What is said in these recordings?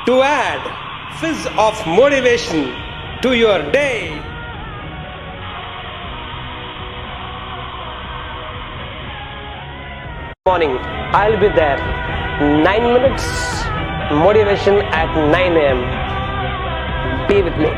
To add fizz of motivation to your day. Morning, I'll be there. 9 minutes motivation at 9 a.m. Be with me.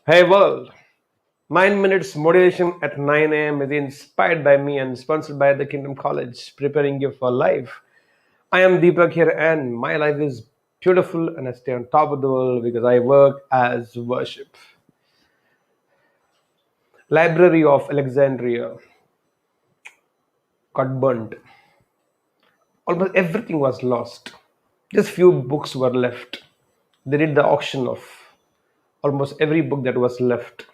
Hey world, 9 minutes motivation at 9 a.m. is inspired by me and sponsored by the Kingdom College, preparing you for life. I am Deepak here, and my life is beautiful, and I stay on top of the world because I work as worship. Library of Alexandria got burnt. Almost everything was lost. Just few books were left. They did the auction of almost every book that was left.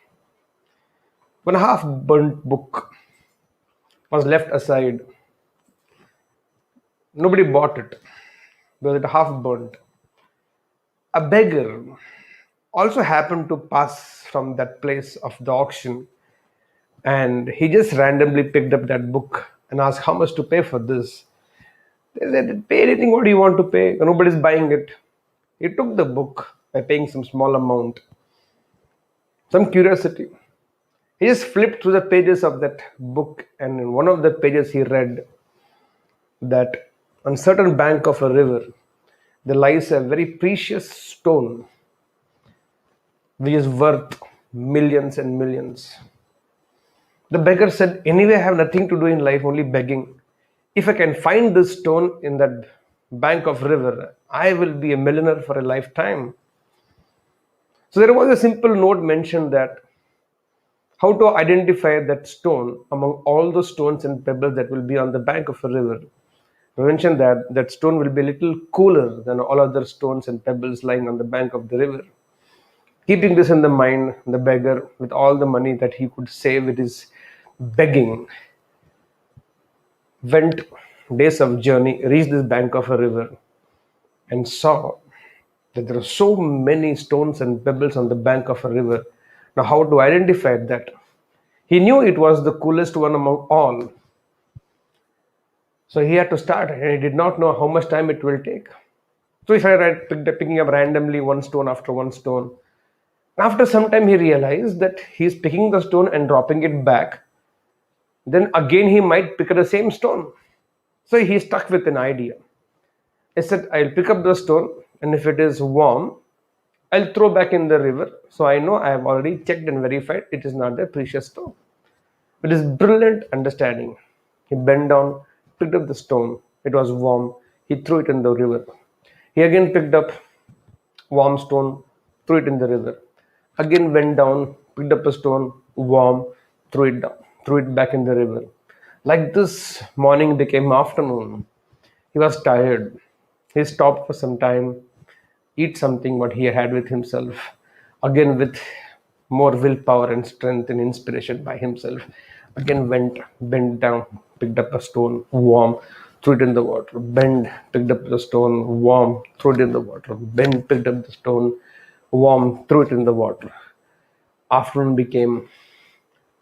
One half burnt book was left aside. Nobody bought it because it half burnt. A beggar also happened to pass from that place of the auction, and he just randomly picked up that book and asked how much to pay for this. They said, pay anything, what do you want to pay? Nobody's buying it. He took the book by paying some small amount, some curiosity. He just flipped through the pages of that book, and in one of the pages he read that on certain bank of a river there lies a very precious stone which is worth millions and millions. The beggar said, anyway, I have nothing to do in life, only begging. If I can find this stone in that bank of river, I will be a millionaire for a lifetime. So there was a simple note mentioned that how to identify that stone among all the stones and pebbles that will be on the bank of a river. We mentioned that that stone will be a little cooler than all other stones and pebbles lying on the bank of the river. Keeping this in the mind, the beggar, with all the money that he could save with his begging, went days of journey, reached this bank of a river, and saw that there are so many stones and pebbles on the bank of a river. Now, how to identify that? He knew it was the coolest one among all. So he had to start, and he did not know how much time it will take. So he started picking up randomly one stone after one stone. After some time, he realized that he's picking the stone and dropping it back. Then again, he might pick up the same stone. So he stuck with an idea. He said, I'll pick up the stone, and if it is warm, I'll throw back in the river. So I know I have already checked and verified it is not a precious stone. With his brilliant understanding, he bent down, picked up the stone. It was warm. He threw it in the river. He again picked up warm stone, threw it in the river. Again went down, picked up a stone, warm, threw it down, threw it back in the river. Like this, morning became afternoon. He was tired. He stopped for some time, eat something what he had with himself, again with more willpower and strength and inspiration by himself. Again went, bent down, picked up a stone, warm, threw it in the water. Bend, picked up the stone, warm, threw it in the water. Bend, picked up the stone, warm, threw it in the water. Afternoon became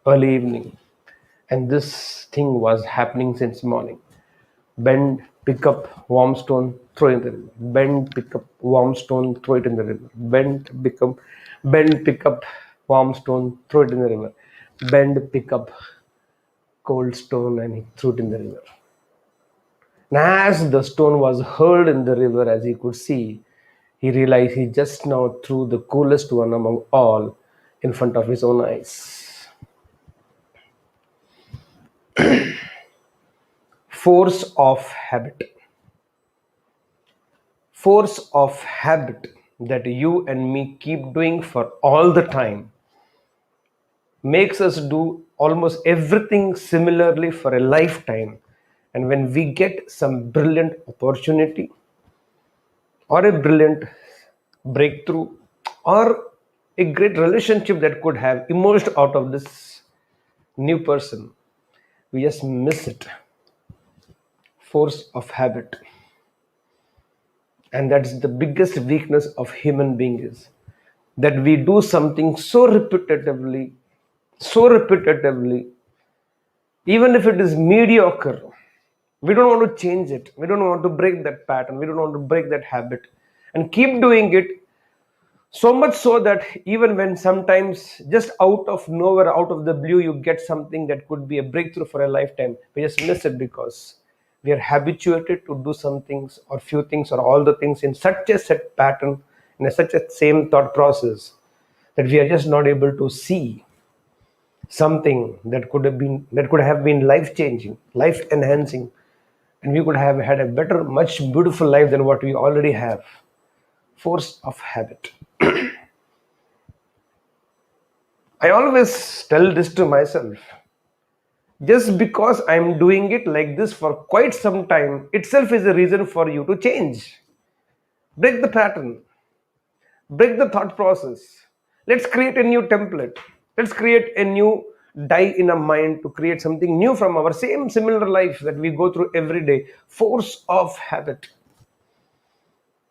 early evening, and this thing was happening since morning. Bend, pick up warm stone, throw it in the river. Bend, pick up warm stone, throw it in the river. Bend, pick up warm stone, throw it in the river. Bend, pick up cold stone, and he threw it in the river. And as the stone was hurled in the river, as he could see, he realized he just now threw the coolest one among all in front of his own eyes. Force of habit. Force of habit that you and me keep doing for all the time makes us do almost everything similarly for a lifetime. And when we get some brilliant opportunity or a brilliant breakthrough or a great relationship that could have emerged out of this new person, we just miss it. Force of habit. And that's the biggest weakness of human being is that we do something so repetitively, even if it is mediocre, we don't want to change it. We don't want to break that pattern. We don't want to break that habit and keep doing it so much so that even when sometimes just out of nowhere, out of the blue, you get something that could be a breakthrough for a lifetime, we just miss it because we are habituated to do some things or few things or all the things in such a set pattern, in such a same thought process, that we are just not able to see something that could have been life changing, life enhancing, and we could have had a better, much beautiful life than what we already have. Force of habit. I always tell this to myself. Just because I'm doing it like this for quite some time itself is a reason for you to change. Break the pattern, break the thought process. Let's create a new template. Let's create a new die in our mind to create something new from our same similar life that we go through every day. Force of habit.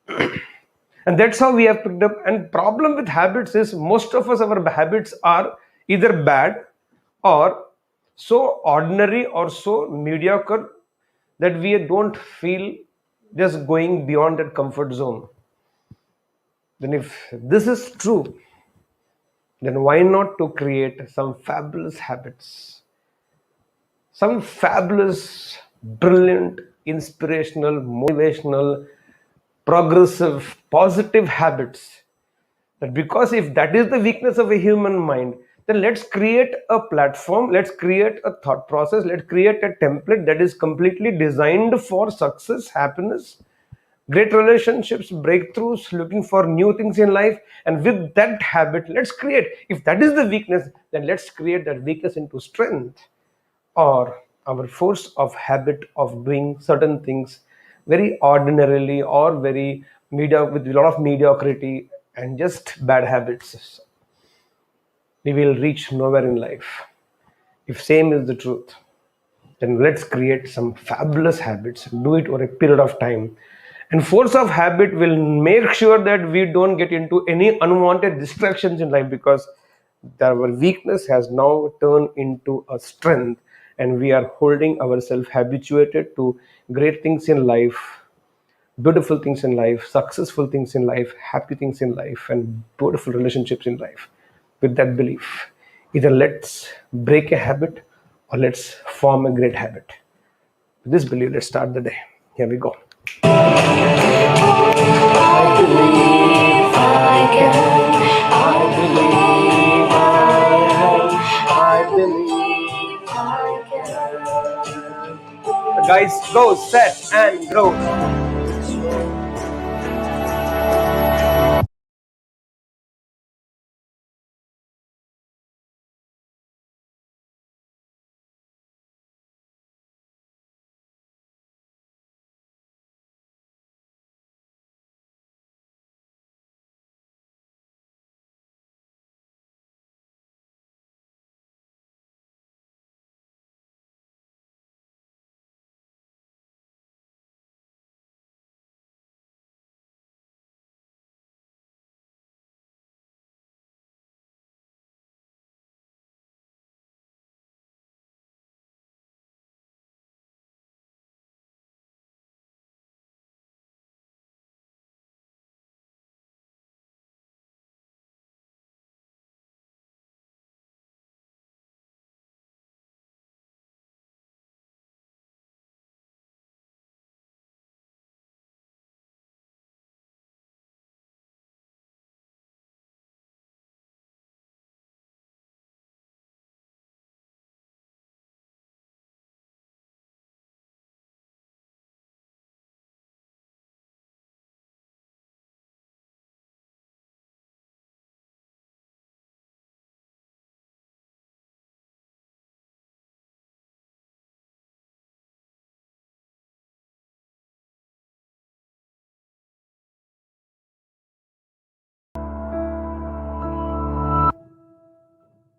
And that's how we have picked up. And problem with habits is most of us, our habits are either bad or so ordinary or so mediocre that we don't feel just going beyond that comfort zone. Then if this is true, then why not to create some fabulous habits, some fabulous, brilliant, inspirational, motivational, progressive, positive habits. That because if that is the weakness of a human mind, then let's create a platform, let's create a thought process, let's create a template that is completely designed for success, happiness, great relationships, breakthroughs, looking for new things in life. And with that habit, let's create. If that is the weakness, then let's create that weakness into strength, or our force of habit of doing certain things very ordinarily or very with a lot of mediocrity and just bad habits, we will reach nowhere in life. If same is the truth, then let's create some fabulous habits, do it over a period of time. And force of habit will make sure that we don't get into any unwanted distractions in life, because our weakness has now turned into a strength, and we are holding ourselves habituated to great things in life, beautiful things in life, successful things in life, happy things in life, and beautiful relationships in life. With that belief, either let's break a habit or let's form a great habit. With this belief, let's start the day. Here we go. I believe I can. I believe I believe I can. Guys, go, set, and grow.